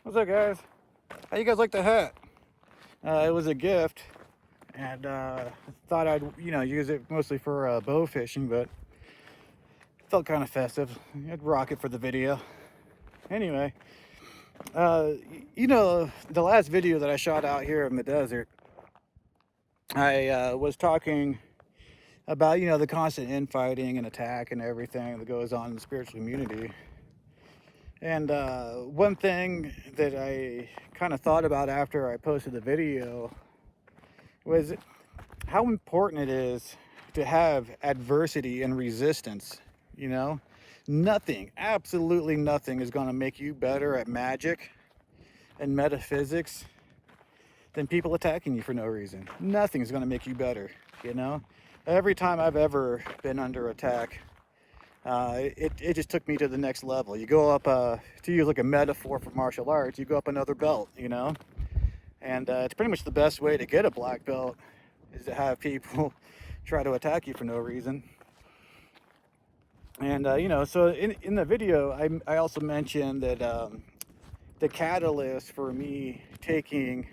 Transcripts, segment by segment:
What's up, guys? How you guys like the hat? It was a gift, and thought I'd use it mostly for bow fishing, but felt kind of festive. I'd rock it for the video. Anyway, uh, the last video that I shot out here in the desert, I was talking about the constant infighting and attack and everything that goes on in the spiritual community. And one thing that I kind of thought about after I posted the video was how important it is to have adversity and resistance. Nothing, absolutely nothing is going to make you better at magic and metaphysics than people attacking you for no reason. Nothing is going to make you better. Every time I've ever been under attack, it just took me to the next level. You go up, to use like a metaphor for martial arts, you go up another belt. And it's pretty much the best way to get a black belt is to have people try to attack you for no reason. And so in the video, I also mentioned that the catalyst for me taking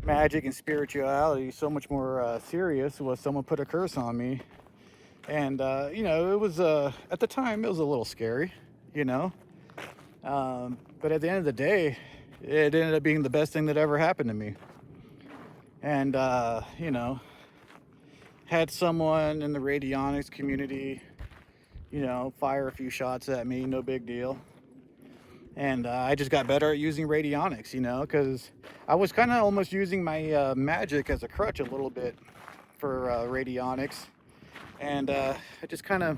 magic and spirituality so much more serious was someone put a curse on me. And it was at the time it was a little scary, but at the end of the day, it ended up being the best thing that ever happened to me. And had someone in the radionics community fire a few shots at me, no big deal. And I just got better at using radionics, because I was kind of almost using my magic as a crutch a little bit for radionics. And I just kind of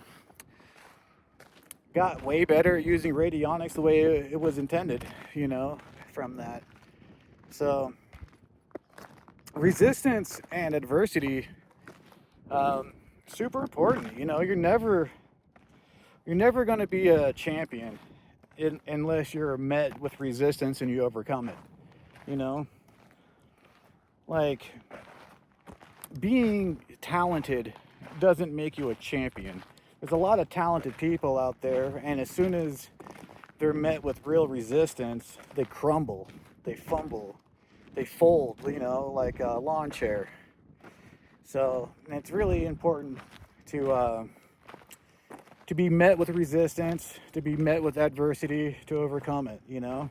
got way better at using radionics the way it was intended, from that. So resistance and adversity, super important. You're never going to be a champion unless you're met with resistance and you overcome it. Like, being talented doesn't make you a champion. There's a lot of talented people out there, and as soon as they're met with real resistance, they crumble, they fumble, they fold, like a lawn chair. So it's really important to be met with resistance, to be met with adversity, to overcome it, And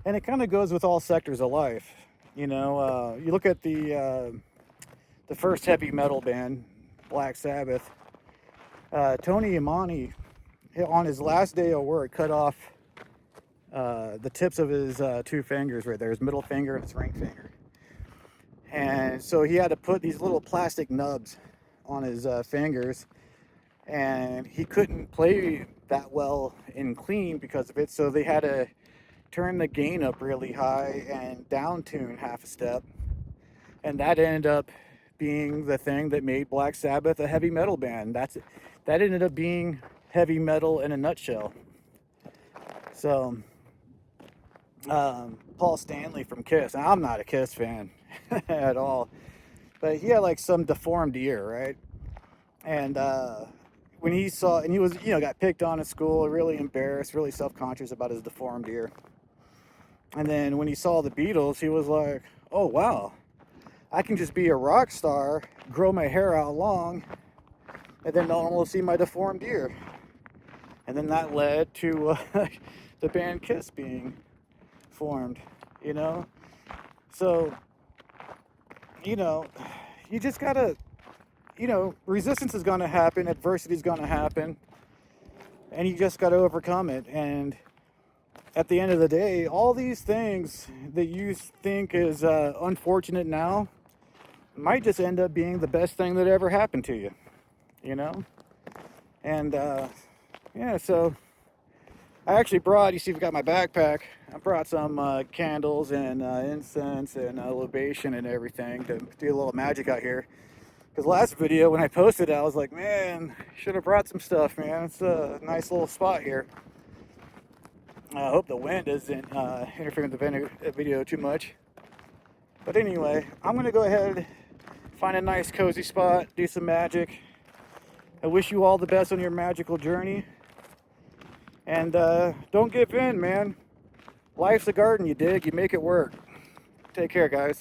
it kind of goes with all sectors of life. You look at the first heavy metal band, Black Sabbath. Tony Iommi, on his last day of work, cut off the tips of his two fingers right there, his middle finger and his ring finger. And so he had to put these little plastic nubs on his fingers, and he couldn't play that well in clean because of it, so they had to turn the gain up really high and down tune half a step, and that ended up being the thing that made Black Sabbath a heavy metal band. That ended up being heavy metal in a nutshell. So Paul Stanley from Kiss, and I'm not a Kiss fan at all, but he had like some deformed ear, right? And when he saw, and he was, got picked on at school, really embarrassed, really self-conscious about his deformed ear. And then when he saw the Beatles, he was like, oh wow, I can just be a rock star, grow my hair out long, and then no one will see my deformed ear. And then that led to the band Kiss being formed, So, you just gotta, resistance is gonna happen, adversity is gonna happen, and you just gotta overcome it. And at the end of the day, all these things that you think is unfortunate now might just end up being the best thing that ever happened to you, And so I actually brought, you see, I've got my backpack. I brought some candles and incense and libation and everything to do a little magic out here. Because last video, when I posted it, I was like, man, should have brought some stuff, man. It's a nice little spot here. I hope the wind isn't interfering with the video too much. But anyway, I'm going to go ahead, find a nice cozy spot, do some magic. I wish you all the best on your magical journey. And don't give in, man. Life's a garden, you dig, you make it work. Take care, guys.